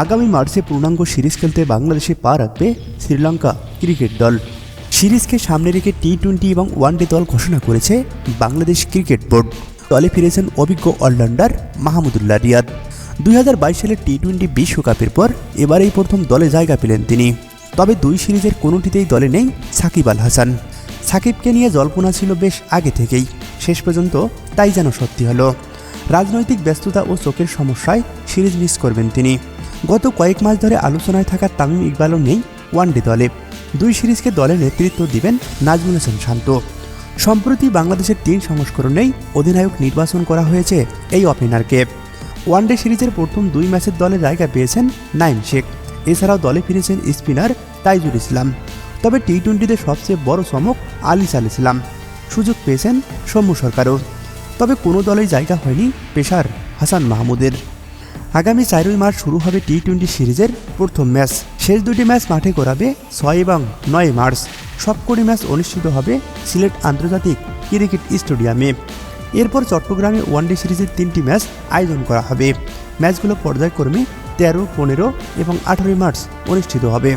আগামী মার্চে পূর্ণাঙ্গ সিরিজ খেলতে বাংলাদেশে পা রাখবে শ্রীলঙ্কা ক্রিকেট দল। সিরিজকে সামনে রেখে টি-20 এবং ওয়ানডে দল ঘোষণা করেছে বাংলাদেশ ক্রিকেট বোর্ড। দলে ফিরেছেন অভিজ্ঞ অলরাউন্ডার মাহমুদুল্লাহ রিয়াদ। 2022 সালের টি-20 বিশ্বকাপের পর এবারেই প্রথম দলে জায়গা পেলেন তিনি। তবে দুই সিরিজের কোনোটিতেই দলে নেই সাকিব আল হাসান। সাকিবকে নিয়ে জল্পনা ছিল বেশ আগে থেকেই, শেষ পর্যন্ত তাই যেন সত্যি হলো। রাজনৈতিক ব্যস্ততা ও চোখের সমস্যায় সিরিজ মিস করবেন তিনি। গত কয়েক মাস ধরে আলোচনায় থাকা তামিম ইকবালও নেই ওয়ানডে দলে। দুই সিরিজকে দলে নেতৃত্ব দিবেন নাজমুল হাসান শান্ত। সম্প্রতি বাংলাদেশের 3 সংস্করণেই অধিনায়ক নির্বাচন করা হয়েছে এই ওপেনারকে। ওয়ানডে সিরিজের প্রথম 2 ম্যাচের দলে জায়গা পেয়েছেন নাইম শেখ। এছাড়াও দলে ফিরেছেন স্পিনার তাইজুল ইসলাম। তবে টি-20তে সবচেয়ে বড় চমক আলিসাল ইসলাম। সুযোগ পেয়েছেন সৌম্য সরকারও। তবে কোনো দলেই জায়গা হয়নি পেসার হাসান মাহমুদের। আগামী 4 মার্চ শুরু হবে টি-20 সিরিজের প্রথম ম্যাচ। শেষ 2টি ম্যাচ মাঠে গড়াবে 6 এবং 9 মার্চ। সবকটি ম্যাচ অনুষ্ঠিত হবে সিলেট আন্তর্জাতিক ক্রিকেট স্টেডিয়ামে। এরপর চট্টগ্রামে ওয়ানডে সিরিজের 3টি ম্যাচ আয়োজন করা হবে। ম্যাচগুলো পর্যায়ক্রমে 13, 15 এবং 18 মার্চ অনুষ্ঠিত হবে।